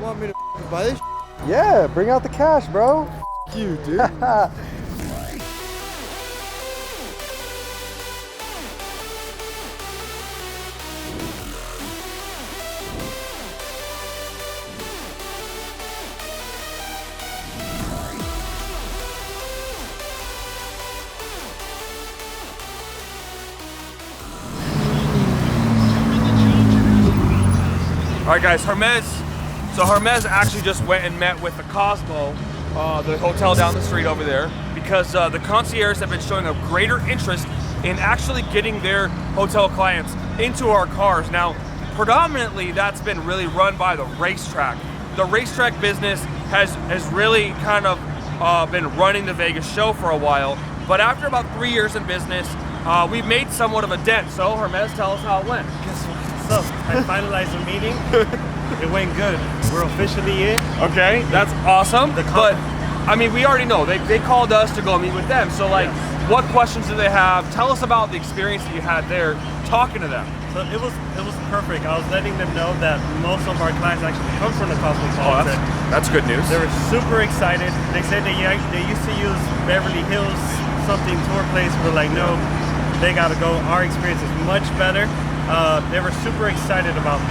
want me to buy this? Yeah, bring out the cash, bro. You, dude. All right, guys, Hermes. So Hermes actually just went and met with the Cosmo, the hotel down the street over there, because the concierge have been showing a greater interest in actually getting their hotel clients into our cars. Now, predominantly, that's been really run by the racetrack. The racetrack business has really kind of been running the Vegas show for a while, but after about 3 years in business, we've made somewhat of a dent. So Hermes, tell us how it went. Guess what? So I finalized the meeting. It went good. We're officially in. Okay, that's awesome. But I mean, we already know they called us to go meet with them. So like, what questions do they have? Tell us about the experience that you had there talking to them. So it was perfect. I was letting them know that most of our clients actually come from the Cosmopolitan. Oh, that's good news. They were super excited. They said they used to use Beverly Hills something tour place. We're like, no, they got to go. Our experience is much better. They were super excited about,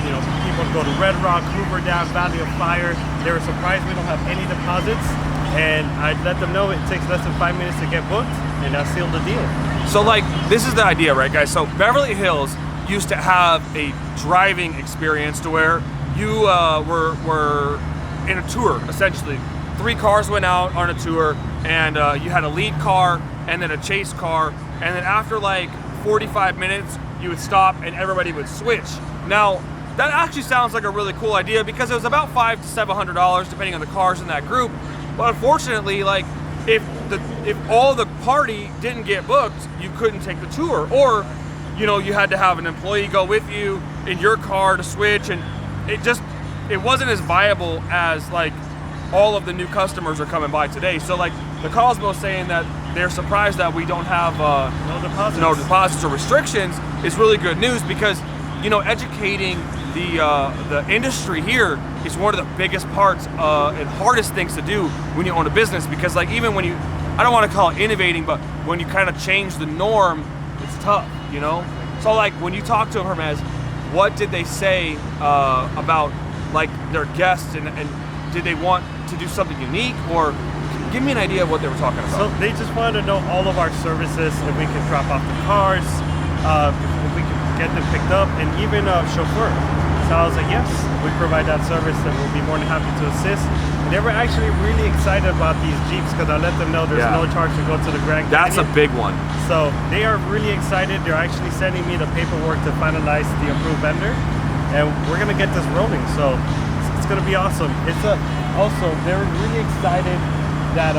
people to go to Red Rock, Hoover Dam, Valley of Fire. They were surprised we don't have any deposits, and I let them know it takes less than 5 minutes to get booked, and I sealed the deal. So like, this is the idea, right, guys? So Beverly Hills used to have a driving experience to where you were in a tour, essentially. 3 cars went out on a tour, and you had a lead car, and then a chase car, and then after like 45 minutes, you would stop and everybody would switch. Now, that actually sounds like a really cool idea because it was about $500 to $700 depending on the cars in that group. But unfortunately, like, if all the party didn't get booked, you couldn't take the tour, or you had to have an employee go with you in your car to switch, and it wasn't as viable as like all of the new customers are coming by today. So like, the Cosmo's saying that they're surprised that we don't have no deposits or restrictions is really good news, because educating the industry here is one of the biggest parts and hardest things to do when you own a business, because like, even when I don't want to call it innovating, but when you kind of change the norm, it's tough, So like, when you talk to them, Hermes, what did they say about like their guests, and did they want to do something unique, or give me an idea of what they were talking about? So they just wanted to know all of our services, if we could drop off the cars, if we could get them picked up, and even a chauffeur. So I was like, yes, we provide that service, and we'll be more than happy to assist. And they were actually really excited about these Jeeps, because I let them know there's no charge to go to the Grand Canyon. That's a big one. So they are really excited. They're actually sending me the paperwork to finalize the approved vendor, and we're gonna get this rolling. So it's gonna be awesome. Also, they're really excited that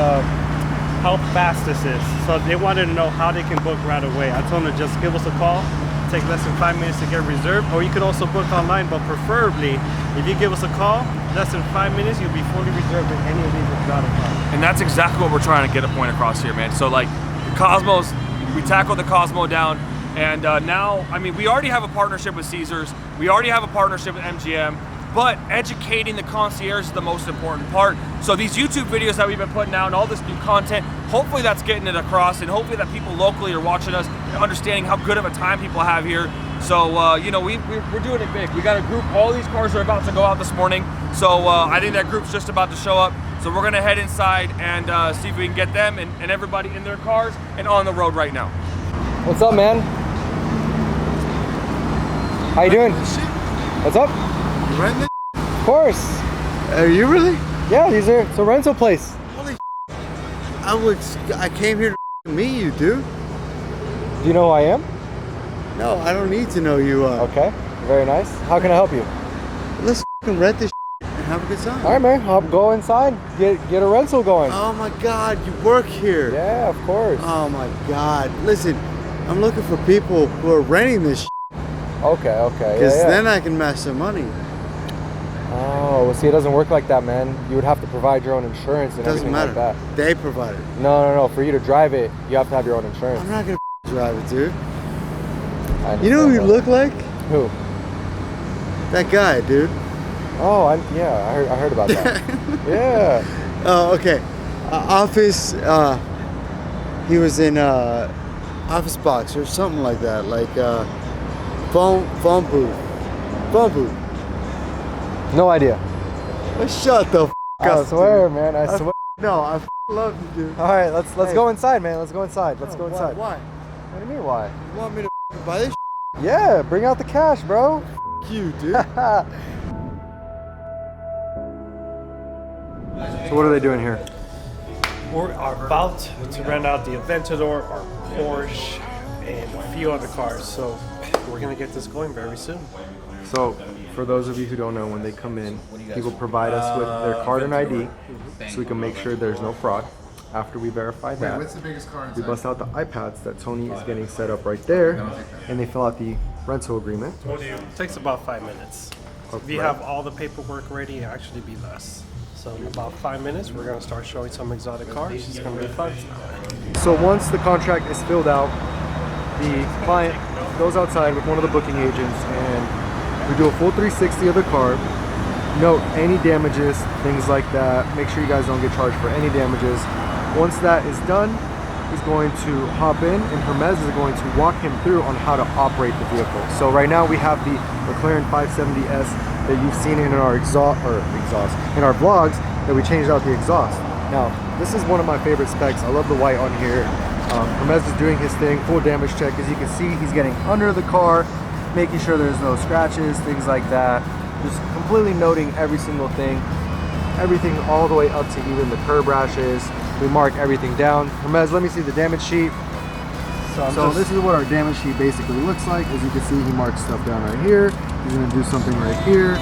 how fast this is. So they wanted to know how they can book right away. I told them to just give us a call. Take less than 5 minutes to get reserved, or you could also book online, but preferably if you give us a call, less than 5 minutes, you'll be fully reserved in any of these exotic cars. And that's exactly what we're trying to get a point across here, man. So like, the Cosmos, we tackled the Cosmo down, and now, I mean, we already have a partnership with Caesars, we already have a partnership with MGM, but educating the concierge is the most important part. So these YouTube videos that we've been putting out and all this new content, hopefully that's getting it across, and hopefully that people locally are watching us and understanding how good of a time people have here. So, we're doing it big. We got a group, all these cars are about to go out this morning. So I think that group's just about to show up. So we're gonna head inside and see if we can get them and everybody in their cars and on the road right now. What's up, man? How you doing? What's up? You renting it? Of course. Are you really? Yeah, it's a rental place. Holy I came here to meet you, dude. Do you know who I am? No, I don't need to know you. Okay, very nice. How can I help you? Let's rent this and have a good time. All right, man. I'll go inside. Get a rental going. Oh my God, you work here. Yeah, of course. Oh my God. Listen, I'm looking for people who are renting this. Okay. Because then I can match some money. Oh, well, see, it doesn't work like that, man. You would have to provide your own insurance and everything like that. They provide it. No. For you to drive it, you have to have your own insurance. I'm not gonna drive it, dude. You know who you look like? Who? That guy, dude. Oh, yeah, I heard about that. Yeah. Oh, okay. Office. He was in office box or something like that, like phone booth. No idea. Shut the f I up. swear, dude. man. I swear. No, I love you, dude. All right, let's Hey. go inside, man. Let's go inside. Let's go inside. Why? What do you mean, why? You want me to buy this? Yeah, bring out the cash, bro. You, dude. So what are they doing here? We're about to rent out the Aventador, our Porsche, and a few other cars. So we're gonna get this going very soon. So, for those of you who don't know, when they come in, people provide us with their card and ID, so we can make sure there's no fraud. After we verify that, What's the biggest car inside? we bust out the iPads that Tony is getting set up right there, and they fill out the rental agreement. It takes about 5 minutes. If you have all the paperwork ready, it'll actually be less. So in about 5 minutes, we're gonna start showing some exotic cars. It's gonna be fun. So once the contract is filled out, the client goes outside with one of the booking agents, and we do a full 360 of the car. Note any damages, things like that. Make sure you guys don't get charged for any damages. Once that is done, he's going to hop in, and Hermes is going to walk him through on how to operate the vehicle. So right now we have the McLaren 570S that you've seen in our in our vlogs, that we changed out the exhaust. Now, this is one of my favorite specs. I love the white on here. Hermes is doing his thing, full damage check. As you can see, he's getting under the car, making sure there's no scratches, things like that. Just completely noting every single thing. Everything all the way up to even the curb rashes. We mark everything down. Hermes, let me see the damage sheet. So this is what our damage sheet basically looks like. As you can see, he marks stuff down right here. He's gonna do something right here.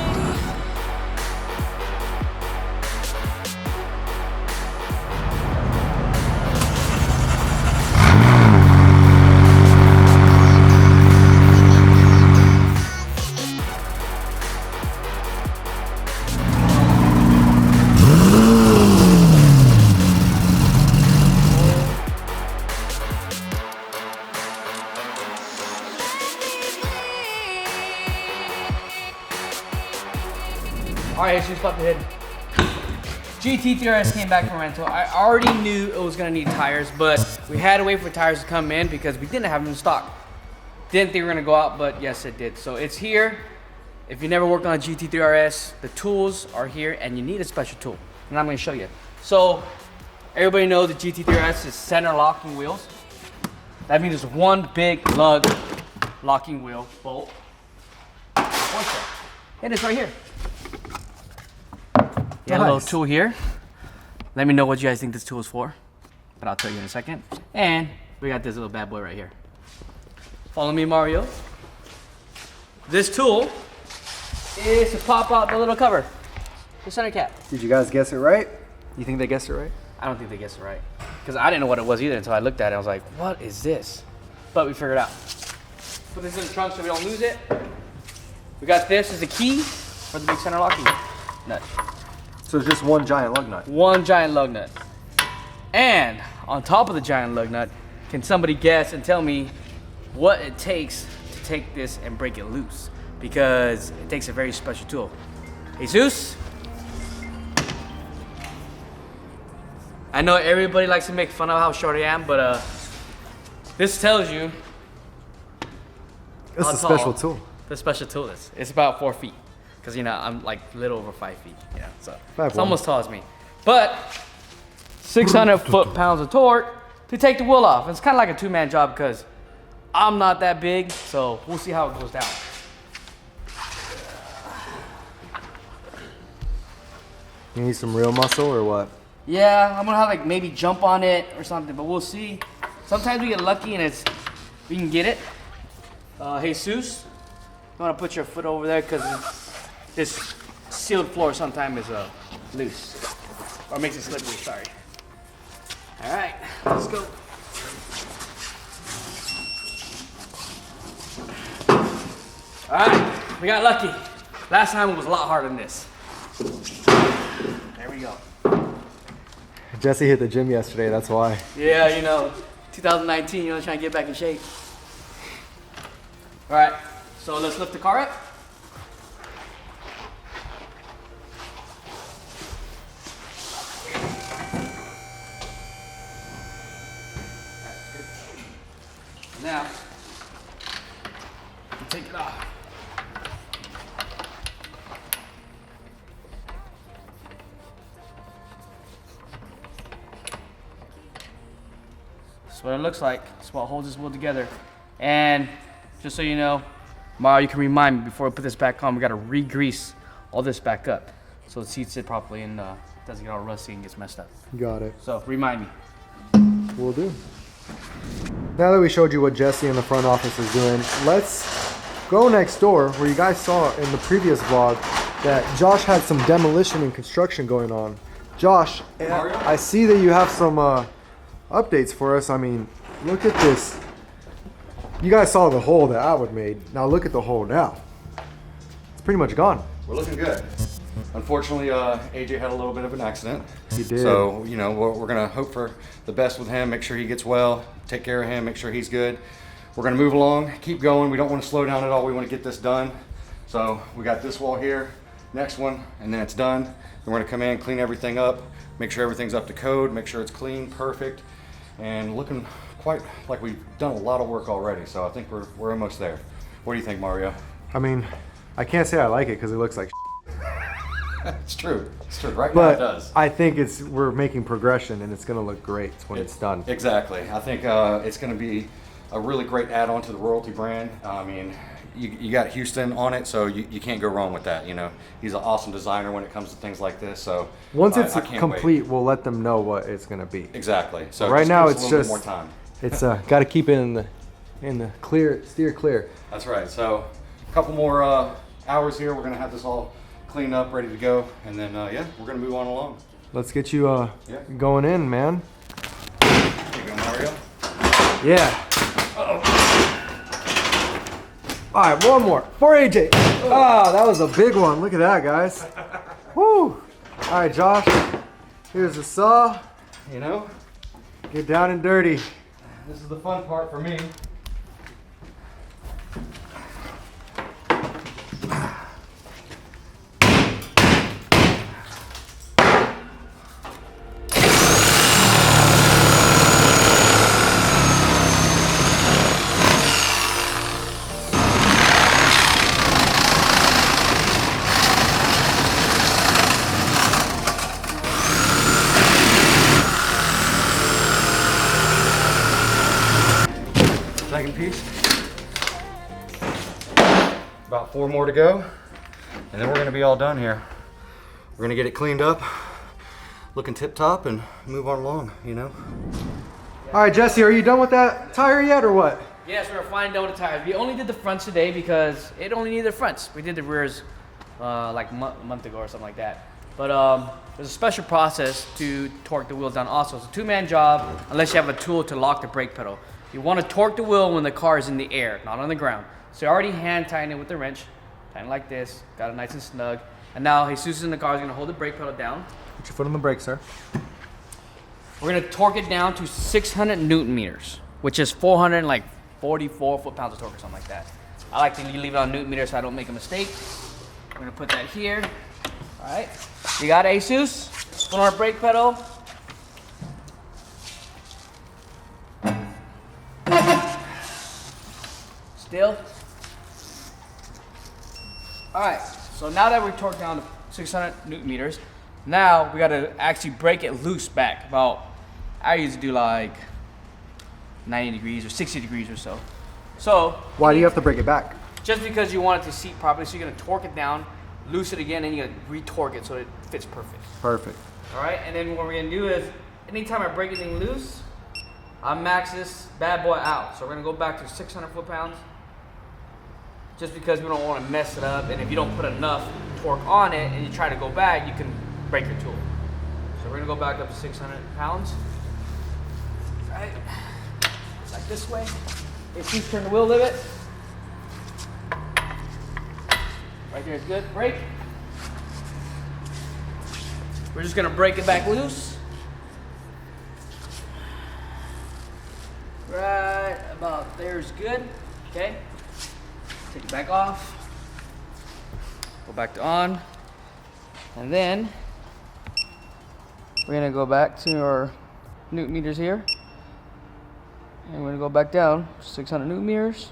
Alright, she's about to hit. GT3RS came back from rental. I already knew it was gonna need tires, but we had to wait for tires to come in because we didn't have them in stock. Didn't think we were gonna go out, but yes it did. So it's here. If you never worked on a GT3RS, the tools are here and you need a special tool. And I'm gonna show you. So everybody knows the GT3RS is center locking wheels. That means there's one big lug locking wheel bolt. And it's right here. You got a little tool here. Let me know what you guys think this tool is for, but I'll tell you in a second. And we got this little bad boy right here. Follow me, Mario. This tool is to pop out the little cover, the center cap. Did you guys guess it right? You think they guessed it right? I don't think they guessed it right, because I didn't know what it was either until I looked at it. I was like, what is this? But we figured it out. Put this in the trunk so we don't lose it. We got this as the key for the big center locking nut. So it's just one giant lug nut. One giant lug nut. And on top of the giant lug nut, can somebody guess and tell me what it takes to take this and break it loose? Because it takes a very special tool. Jesus? I know everybody likes to make fun of how short I am, but this tells you It's how a special tall tool. the special tool is. It's about 4 feet. Because, you know, I'm like a little over 5 feet. Yeah, so 5'1". it's almost tall as me. But 600 foot-pounds of torque to take the wheel off. It's kind of like a two-man job because I'm not that big, so we'll see how it goes down. You need some real muscle or what? Yeah, I'm gonna have like maybe jump on it or something, but we'll see. Sometimes we get lucky and we can get it. Jesus, you wanna put your foot over there because this sealed floor sometimes is loose. Or makes it slippery, sorry. All right, let's go. All right, we got lucky. Last time it was a lot harder than this. There we go. Jesse hit the gym yesterday, that's why. Yeah, you know, 2019, you know, trying to get back in shape. All right, so let's lift the car up. now. Take it off. That's what it looks like. That's what holds this wheel together. And just so you know, Mario, you can remind me before we put this back on, we gotta re-grease all this back up so the seats sit properly and doesn't get all rusty and gets messed up. Got it. So remind me. Will do. Now that we showed you what Jesse in the front office is doing, let's go next door where you guys saw in the previous vlog that Josh had some demolition and construction going on. Josh, I see that you have some updates for us. I mean, look at this. You guys saw the hole that Atwood made. Now look at the hole now. It's pretty much gone. We're looking good. Unfortunately, AJ had a little bit of an accident. He did. So, you know, we're gonna hope for the best with him, make sure he gets well, take care of him, make sure he's good. We're gonna move along, keep going. We don't wanna slow down at all. We wanna get this done. So we got this wall here, next one, and then it's done. Then we're gonna come in, clean everything up, make sure everything's up to code, make sure it's clean, perfect, and looking quite like we've done a lot of work already. So I think we're almost there. What do you think, Mario? I mean, I can't say I like it because it looks like It's true. It's true. Right now it but does. I think we're making progression and it's gonna look great when it's done. Exactly. I think it's going to be a really great add-on to the Royalty brand. I mean, you got Houston on it, so you can't go wrong with that. You know, he's an awesome designer when it comes to things like this. So Once it's I can't complete, wait. we'll let them know what it's gonna be. Exactly. So Right just now give us it's a little just bit more time. It's got to keep it in the clear, steer clear. That's right. So a couple more hours here. We're going to have this all cleaned up, ready to go, and then yeah, we're going to move on along. Let's get you going in, man. Here you go, Mario. Yeah. All right, one more for AJ. Ah, that was a big one. Look at that, guys. Woo. All right, Josh. Here's the saw. You know, Get down and dirty. this is the fun part for me. Second piece. About 4 more to go, and then we're gonna be all done here. We're gonna get it cleaned up, looking tip top, and move on along, you know? All right, Jesse, are you done with that tire yet or what? Yes, we're fine done with the tires. We only did the fronts today because it only needed the fronts. We did the rears like a month ago or something like that. But there's a special process to torque the wheels down also. It's a 2-man job unless you have a tool to lock the brake pedal. You want to torque the wheel when the car is in the air, not on the ground. So you already hand tighten it with the wrench, tighten like this, got it nice and snug. And now Jesus in the car is going to hold the brake pedal down. Put your foot on the brake, sir. We're going to torque it down to 600 Newton meters, which is 444 foot-pounds of torque or something like that. I like to leave it on Newton meters so I don't make a mistake. We're going to put that here. All right. You got it, Jesus? Put on our brake pedal. Still. All right, so now that we're torqued down to 600 Newton meters, now we gotta actually break it loose back about, I usually do like 90 degrees or 60 degrees or so. So. Why do you have to break it back? Just because you want it to seat properly, so you're gonna torque it down, loose it again, and you're gonna re-torque it so it fits perfect. Perfect. All right, and then what we're gonna do is, anytime I break anything loose, I max this bad boy out. So we're gonna go back to 600 foot-pounds, just because we don't want to mess it up, and if you don't put enough torque on it and you try to go back, you can break your tool. So we're gonna go back up to 600 pounds. All right, like this way. If you turn the wheel a little bit, right there is good. Brake. We're just gonna break it back loose. Right about there's good. Okay. Take it back off, go back to on, and then we're gonna go back to our Newton meters here. And we're gonna go back down. 600 Newton meters.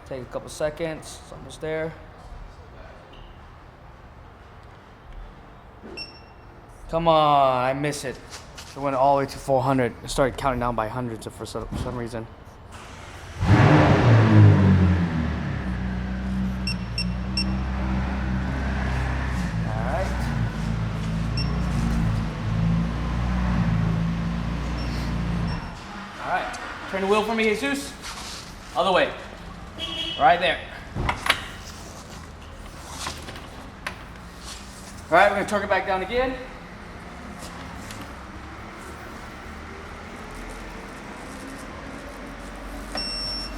Take a couple seconds. It's almost there. Come on, I miss it. It went all the way to 400. It started counting down by hundreds for some reason. Alright. Turn the wheel for me, Jesus. Other way. Right there. Alright, we're gonna torque it back down again.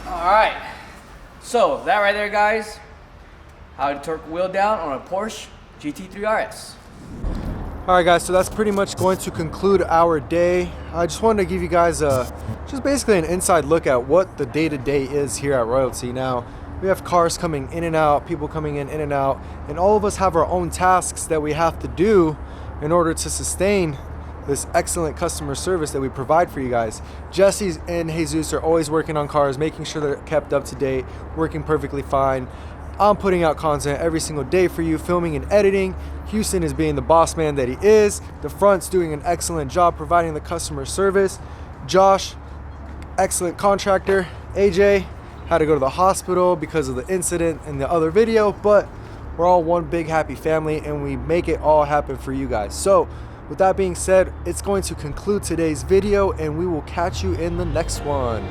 Alright. So that right there, guys, how to torque the wheel down on a Porsche GT3 RS. All right, guys, so that's pretty much going to conclude our day. I just wanted to give you guys just basically an inside look at what the day-to-day is here at Royalty. Now, we have cars coming in and out, people coming in and out, and all of us have our own tasks that we have to do in order to sustain this excellent customer service that we provide for you guys. Jesse and Jesus are always working on cars, making sure they're kept up to date, working perfectly fine. I'm putting out content every single day for you, filming and editing. Houston is being the boss man that he is. The front's doing an excellent job providing the customer service. Josh, excellent contractor. AJ had to go to the hospital because of the incident in the other video, but we're all one big happy family and we make it all happen for you guys. So with that being said, it's going to conclude today's video and we will catch you in the next one.